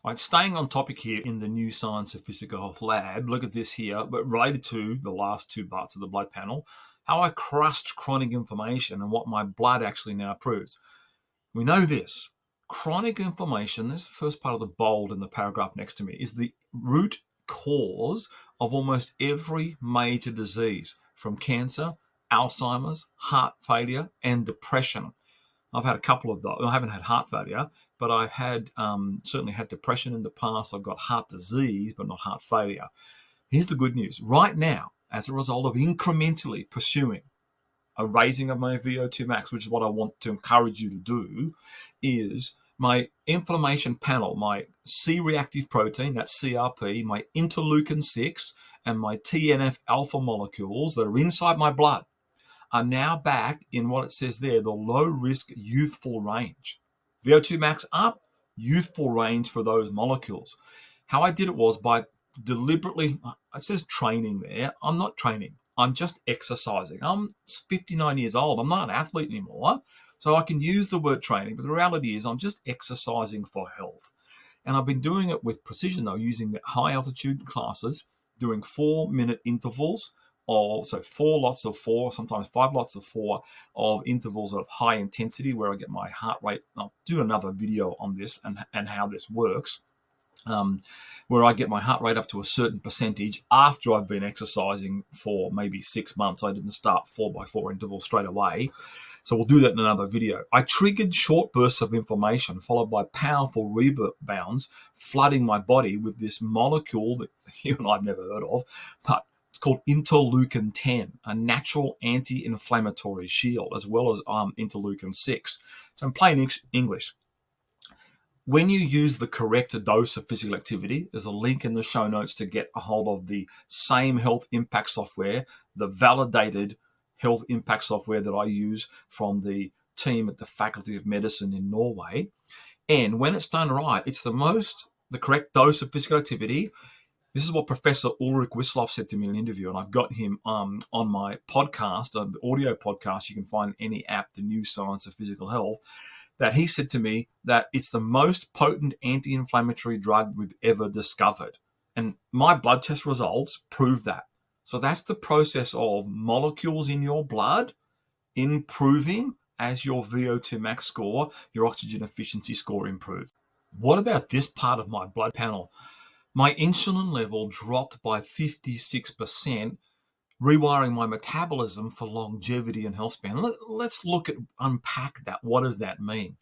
All right, staying on topic here in the New Science of Physical Health lab, look at this here, but related to the last two parts of the blood panel, how I crushed chronic inflammation and what my blood actually now proves. We know this. Chronic inflammation, this is the first part of the bold in the paragraph next to me, is the root cause of almost every major disease, from cancer, Alzheimer's, heart failure, and depression. I've had a couple of those. I haven't had heart failure, but I've had certainly had depression in the past. I've got heart disease, but not heart failure. Here's the good news. Right now, as a result of incrementally pursuing a raising of my VO₂ max, which is what I want to encourage you to do, is my inflammation panel, my C-reactive protein, that's CRP, my interleukin 6, and my TNF alpha molecules that are inside my blood are now back in what it says there, the low-risk youthful range. VO₂ max up, youthful range for those molecules. How I did it was by deliberately, it says training there. I'm not training. I'm just exercising. I'm 59 years old. I'm not an athlete anymore. So I can use the word training, but the reality is I'm just exercising for health. And I've been doing it with precision, though, using the high altitude classes, doing 4-minute intervals, so 4 lots of 4, sometimes 5 lots of 4 of intervals of high intensity where I get my heart rate. I'll do another video on this and how this works, where I get my heart rate up to a certain percentage after I've been exercising for maybe 6 months. I didn't start 4x4 intervals straight away. So we'll do that in another video. I triggered short bursts of inflammation followed by powerful rebounds, flooding my body with this molecule that you and I have never heard of, but it's called interleukin 10, a natural anti-inflammatory shield, as well as interleukin 6. So in plain English, when you use the correct dose of physical activity, there's a link in the show notes to get a hold of the same health impact software, the validated health impact software that I use from the team at the Faculty of Medicine in Norway. And when it's done right, it's the correct dose of physical activity. This is what Professor Ulrich Wisloff said to me in an interview, and I've got him on my podcast, an audio podcast you can find in any app, The New Science of Physical Health, that he said to me that it's the most potent anti-inflammatory drug we've ever discovered. And my blood test results prove that. So that's the process of molecules in your blood improving as your VO₂ max score, your oxygen efficiency score improves. What about this part of my blood panel? My insulin level dropped by 56%, rewiring my metabolism for longevity and health span. Let's unpack that. What does that mean?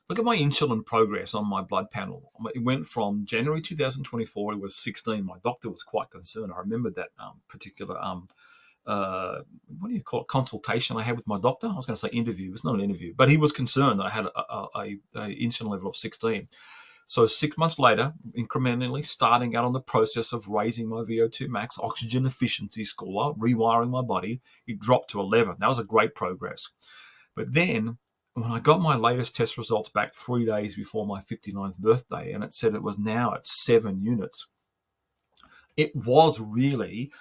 Look at my insulin progress on my blood panel. It went from January 2024, it was 16. My doctor was quite concerned. I remember that particular, what do you call it, consultation I had with my doctor. I was going to say interview. It's not an interview. But he was concerned that I had a insulin level of 16. So 6 months later, incrementally starting out on the process of raising my VO₂ max oxygen efficiency score, rewiring my body, it dropped to 11. That was a great progress. But then when I got my latest test results back 3 days before my 59th birthday, and it said it was now at 7 units, it was really,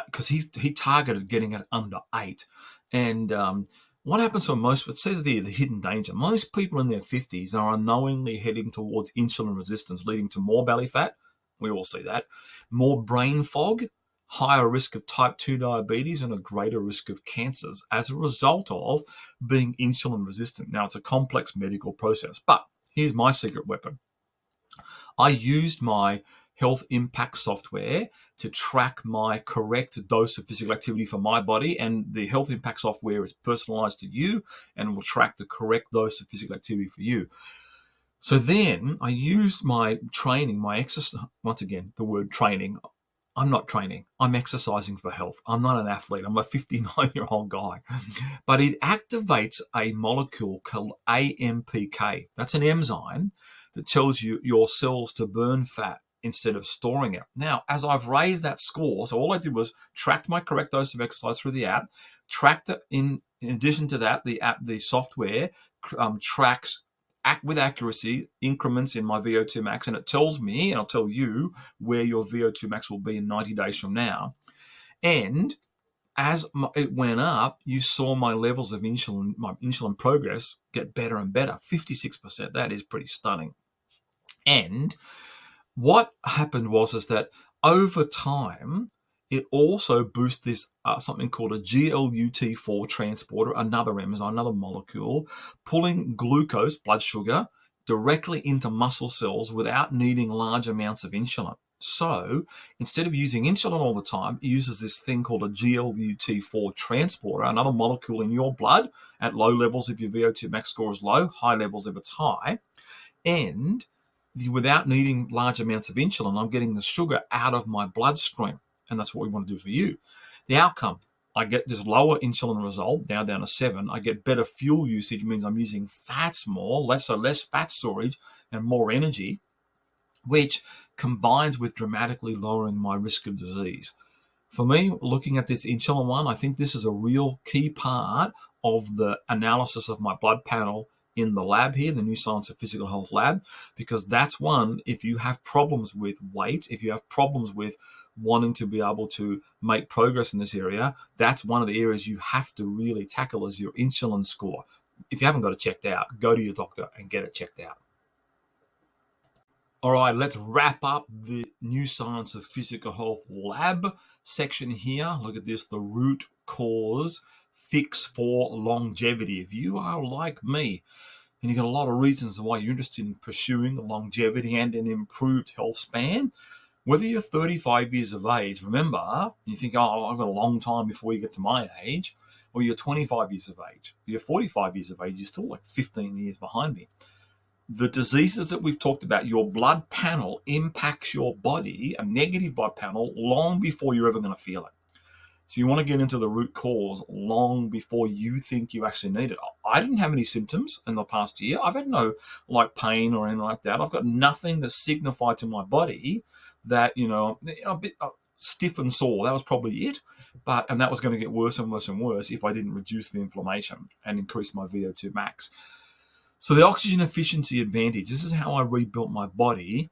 because he targeted getting it under 8. And what happens for most, it says there, the hidden danger. Most people in their 50s are unknowingly heading towards insulin resistance, leading to more belly fat. We all see that. More brain fog, higher risk of type 2 diabetes, and a greater risk of cancers as a result of being insulin resistant. Now, it's a complex medical process, but here's my secret weapon. I used my health impact software to track my correct dose of physical activity for my body, and the health impact software is personalized to you and will track the correct dose of physical activity for you. So then I used my training, my exercise, once again, the word training. I'm not training. I'm exercising for health. I'm not an athlete. I'm a 59-year-old guy. But it activates a molecule called AMPK. That's an enzyme that tells you your cells to burn fat instead of storing it. Now, as I've raised that score, so all I did was tracked my correct dose of exercise through the app, tracked it in addition to that, the software tracks with accuracy increments in my VO₂ max, and it tells me, and I'll tell you, where your VO₂ max will be in 90 days from now. And as it went up, you saw my levels of insulin, my insulin progress get better and better, 56%. That is pretty stunning. And What happened was is that over time, it also boosts this something called a GLUT4 transporter, another enzyme, another molecule, pulling glucose, blood sugar, directly into muscle cells without needing large amounts of insulin. So instead of using insulin all the time, it uses this thing called a GLUT4 transporter, another molecule in your blood at low levels if your VO2 max score is low, high levels if it's high. And without needing large amounts of insulin, I'm getting the sugar out of my bloodstream. And that's what we want to do for you. The outcome, I get this lower insulin result, now down to 7. I get better fuel usage, means I'm using fats more, less fat storage and more energy, which combines with dramatically lowering my risk of disease. For me, looking at this insulin one, I think this is a real key part of the analysis of my blood panel in the lab here, the New Science of Physical Health lab, because that's one, if you have problems with weight, if you have problems with wanting to be able to make progress in this area, that's one of the areas you have to really tackle is your insulin score. If you haven't got it checked out, go to your doctor and get it checked out. All right, let's wrap up the New Science of Physical Health lab section here. Look at this, the root cause fix for longevity. If you are like me and you've got a lot of reasons why you're interested in pursuing longevity and an improved health span, whether you're 35 years of age, remember, you think, oh, I've got a long time before you get to my age, or you're 25 years of age, you're 45 years of age, you're still like 15 years behind me. The diseases that we've talked about, your blood panel impacts your body, a negative blood panel, long before you're ever going to feel it. So you want to get into the root cause long before you think you actually need it. I didn't have any symptoms in the past year. I've had no pain or anything like that. I've got nothing to signify to my body that, a bit stiff and sore. That was probably it. And that was going to get worse and worse and worse if I didn't reduce the inflammation and increase my VO2 max. So the oxygen efficiency advantage, this is how I rebuilt my body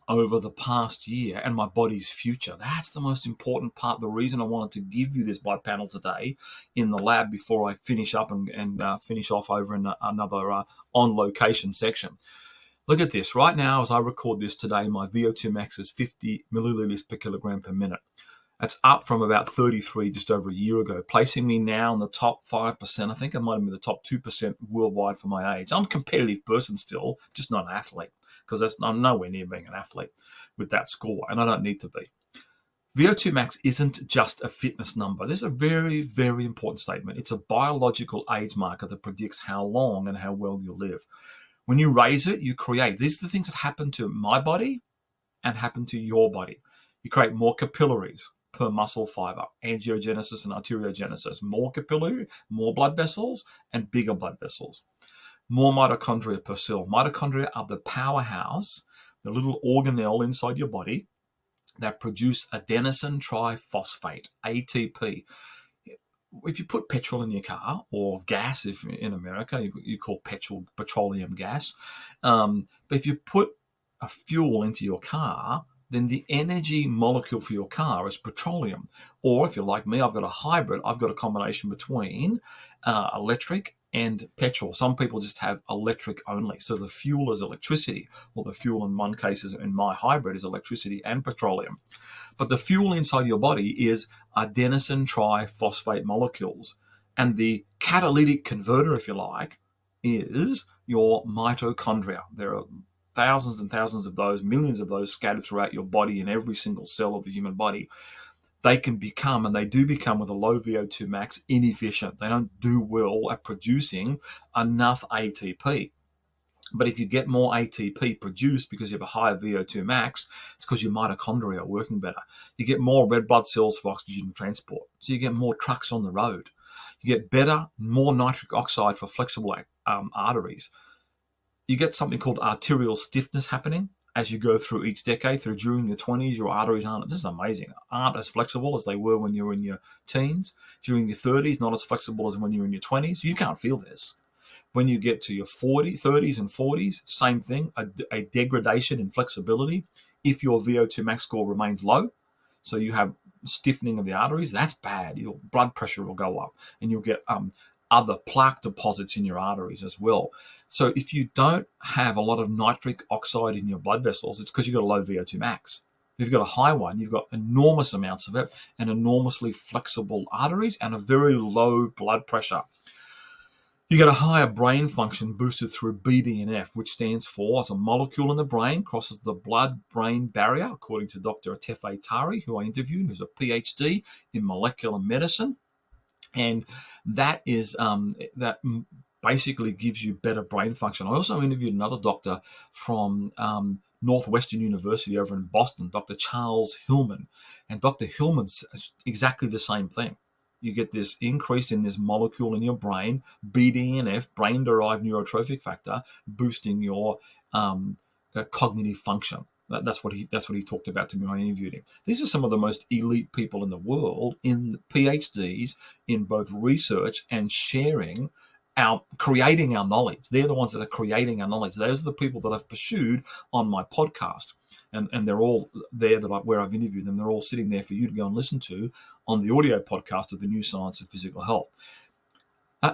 over the past year and my body's future. That's the most important part. The reason I wanted to give you this blood panel today in the lab before I finish up and finish off over in another on-location section. Look at this. Right now, as I record this today, my VO2 max is 50 milliliters per kilogram per minute. That's up from about 33 just over a year ago, placing me now in the top 5%. I think I might have been the top 2% worldwide for my age. I'm a competitive person still, just not an athlete, because I'm nowhere near being an athlete with that score, and I don't need to be. VO2 max isn't just a fitness number. This is a very, very important statement. It's a biological age marker that predicts how long and how well you'll live. When you raise it, you create. These are the things that happen to my body and happen to your body. You create more capillaries per muscle fiber, angiogenesis and arteriogenesis, more capillary, more blood vessels, and bigger blood vessels. More mitochondria per cell. Mitochondria are the powerhouse, the little organelle inside your body that produce adenosine triphosphate, ATP. If you put petrol in your car, or gas, if in America you call petroleum gas, but if you put a fuel into your car, then the energy molecule for your car is petroleum. Or if you're like me, I've got a hybrid. I've got a combination between electric and petrol. Some people just have electric only. So the fuel is electricity, or the fuel in one case in my hybrid is electricity and petroleum. But the fuel inside your body is adenosine triphosphate molecules. And the catalytic converter, if you like, is your mitochondria. There are thousands and thousands of those, millions of those scattered throughout your body in every single cell of the human body. They can become, and they do become with a low VO2 max, inefficient. They don't do well at producing enough ATP. But if you get more ATP produced because you have a higher VO2 max, it's because your mitochondria are working better. You get more red blood cells for oxygen transport. So you get more trucks on the road. You get better, more nitric oxide for flexible arteries. You get something called arterial stiffness happening as you go through each decade. During your 20s, your arteries aren't as flexible as they were when you were in your teens. During your 30s, not as flexible as when you were in your 20s. You can't feel this. When you get to your 30s and 40s, same thing, a degradation in flexibility. If your VO2 max score remains low, so you have stiffening of the arteries, that's bad. Your blood pressure will go up and you'll get other plaque deposits in your arteries as well. So if you don't have a lot of nitric oxide in your blood vessels, it's because you've got a low VO₂ max. If you've got a high one, you've got enormous amounts of it and enormously flexible arteries and a very low blood pressure. You get a higher brain function boosted through BDNF, which stands for, as a molecule in the brain, crosses the blood-brain barrier, according to Dr. Atefe Tari, who I interviewed, who's a PhD in molecular medicine. And that is that basically gives you better brain function. I also interviewed another doctor from Northwestern University over in Boston, Dr. Charles Hillman. And Dr. Hillman's exactly the same thing. You get this increase in this molecule in your brain, BDNF, brain-derived neurotrophic factor, boosting your cognitive function. That's what he talked about to me when I interviewed him. These are some of the most elite people in the world, in PhDs in both research and sharing creating our knowledge. They're the ones that are creating our knowledge. Those are the people that I've pursued on my podcast. And they're all there where I've interviewed them. They're all sitting there for you to go and listen to on the audio podcast of the New Science of Physical Health.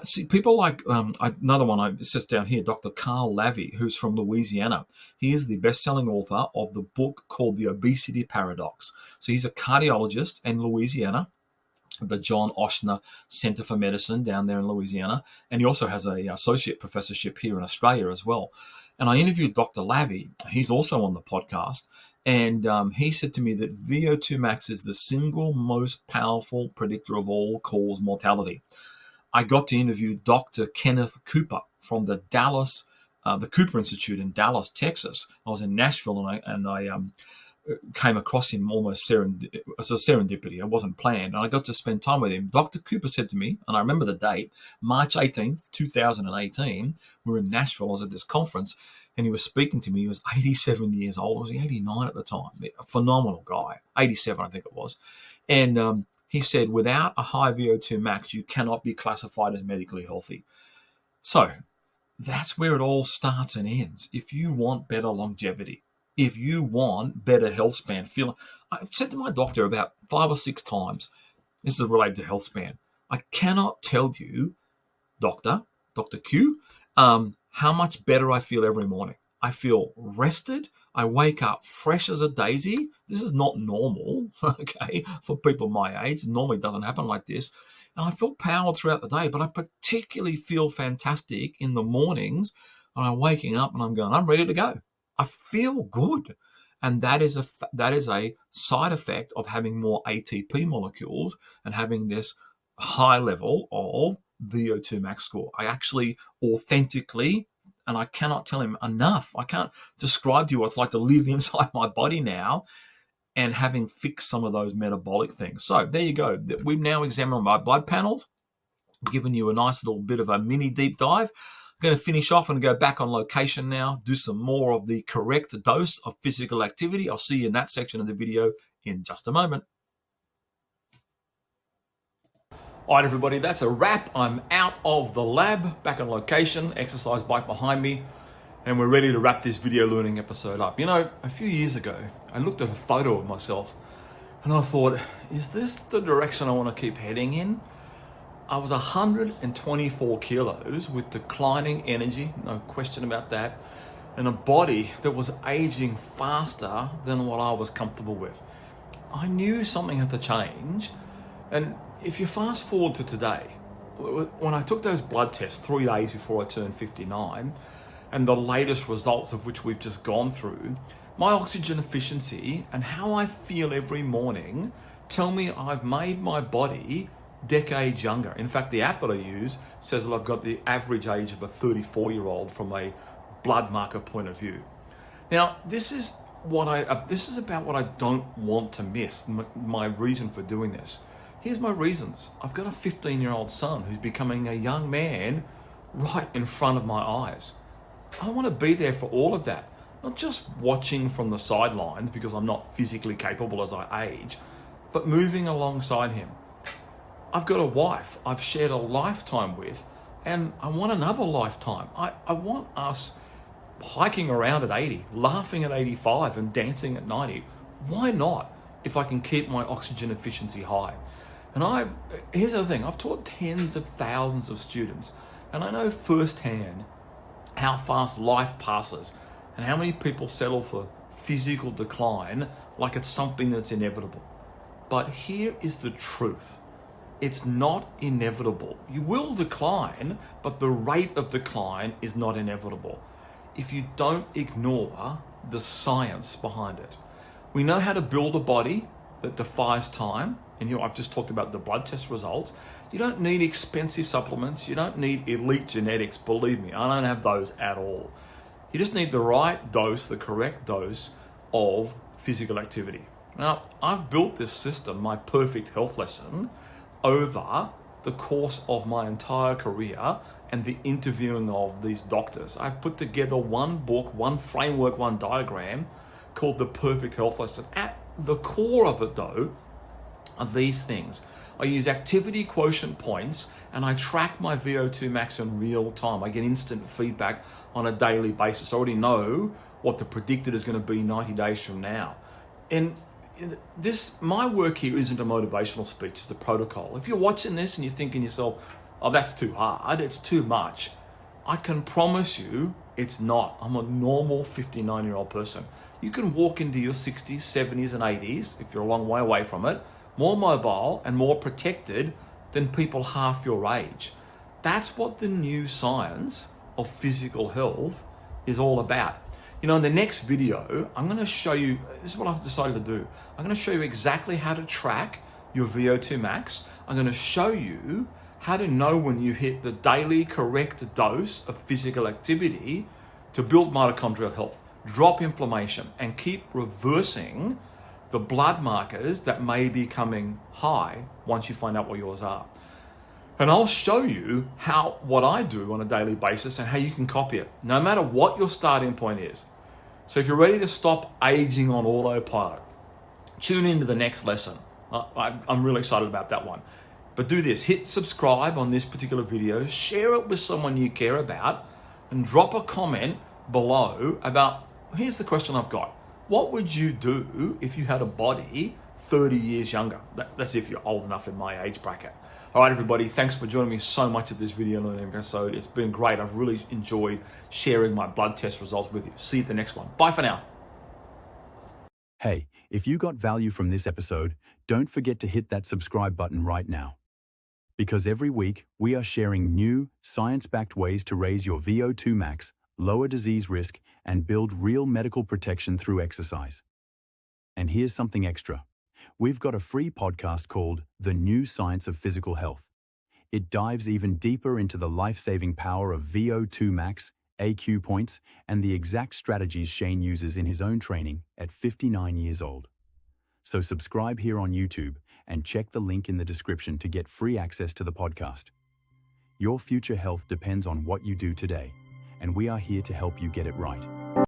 See, people like another one I says down here, Dr. Carl Lavie, who's from Louisiana. He is the best-selling author of the book called The Obesity Paradox. So he's a cardiologist in Louisiana, the John Oshner Center for Medicine down there in Louisiana. And he also has an associate professorship here in Australia as well. And I interviewed Dr. Lavie. He's also on the podcast. And he said to me that VO₂ max is the single most powerful predictor of all-cause mortality. I got to interview Dr. Kenneth Cooper from the Cooper Institute in Dallas, Texas. I was in Nashville and I came across him almost as a serendipity. It wasn't planned. And I got to spend time with him. Dr. Cooper said to me, and I remember the date, March 18th, 2018, we were in Nashville. I was at this conference, and he was speaking to me. He was 87 years old. Was he 89 at the time? A phenomenal guy. 87, I think it was. And he said, without a high VO₂ max, you cannot be classified as medically healthy. So that's where it all starts and ends. If you want better longevity, if you want better health span, I've said to my doctor about 5 or 6 times, this is related to health span, I cannot tell you, Dr. Q, how much better I feel every morning. I feel rested. I wake up fresh as a daisy. This is not normal, okay, for people my age. It normally doesn't happen like this. And I feel powered throughout the day, but I particularly feel fantastic in the mornings when I'm waking up and I'm going, I'm ready to go. I feel good. And that is a side effect of having more ATP molecules and having this high level of VO₂ max score. I actually authentically, and I cannot tell him enough, I can't describe to you what it's like to live inside my body now and having fixed some of those metabolic things. So there you go. We've now examined my blood panels, given you a nice little bit of a mini deep dive. I'm going to finish off and go back on location now, do some more of the correct dose of physical activity. I'll see you in that section of the video in just a moment. All right, everybody, that's a wrap. I'm out of the lab, back on location, exercise bike behind me, and we're ready to wrap this video learning episode up. You know, a few years ago, I looked at a photo of myself and I thought, is this the direction I want to keep heading in? I was 124 kilos with declining energy, no question about that, and a body that was aging faster than what I was comfortable with. I knew something had to change, and if you fast forward to today, when I took those blood tests 3 days before I turned 59, and the latest results of which we've just gone through, my oxygen efficiency and how I feel every morning tell me I've made my body decades younger. In fact, the app that I use says that I've got the average age of a 34-year-old from a blood marker point of view. Now, this is about what I don't want to miss, my reason for doing this. Here's my reasons. I've got a 15-year-old son who's becoming a young man right in front of my eyes. I want to be there for all of that, not just watching from the sidelines because I'm not physically capable as I age, but moving alongside him. I've got a wife I've shared a lifetime with, and I want another lifetime. I want us hiking around at 80, laughing at 85 and dancing at 90. Why not if I can keep my oxygen efficiency high? And here's the thing, I've taught tens of thousands of students, and I know firsthand how fast life passes and how many people settle for physical decline like it's something that's inevitable. But here is the truth. It's not inevitable. You will decline, but the rate of decline is not inevitable if you don't ignore the science behind it. We know how to build a body that defies time. And I've just talked about the blood test results. You don't need expensive supplements. You don't need elite genetics. Believe me, I don't have those at all. You just need the right dose, the correct dose of physical activity. Now, I've built this system, my perfect health lesson, over the course of my entire career and the interviewing of these doctors. I've put together one book, one framework, one diagram called the perfect health lesson. At the core of it, though, are these things. I use activity quotient points and I track my VO₂ max in real time. I get instant feedback on a daily basis. I already know what the predictor is going to be 90 days from now. And my work here isn't a motivational speech, it's a protocol. If you're watching this and you're thinking to yourself, oh, that's too hard, it's too much, I can promise you it's not. I'm a normal 59-year-old person. You can walk into your 60s, 70s, and 80s, if you're a long way away from it, more mobile and more protected than people half your age. That's what the new science of physical health is all about. In the next video, I'm going to show you, this is what I've decided to do. I'm going to show you exactly how to track your VO₂ max. I'm going to show you how to know when you hit the daily correct dose of physical activity to build mitochondrial health, drop inflammation, and keep reversing the blood markers that may be coming high once you find out what yours are. And I'll show you what I do on a daily basis and how you can copy it, no matter what your starting point is. So if you're ready to stop aging on autopilot, tune into the next lesson. I'm really excited about that one. But do this, hit subscribe on this particular video, share it with someone you care about, and drop a comment below about, here's the question I've got. What would you do if you had a body 30 years younger? That's if you're old enough in my age bracket. All right, everybody, thanks for joining me so much at this video learning episode. It's been great. I've really enjoyed sharing my blood test results with you. See you at the next one. Bye for now. Hey, if you got value from this episode, don't forget to hit that subscribe button right now. Because every week, we are sharing new, science-backed ways to raise your VO₂ max, lower disease risk, and build real medical protection through exercise. And here's something extra. We've got a free podcast called The New Science of Physical Health. It dives even deeper into the life-saving power of VO₂ max, AQ points, and the exact strategies Shane uses in his own training at 59 years old. So subscribe here on YouTube and check the link in the description to get free access to the podcast. Your future health depends on what you do today, and we are here to help you get it right.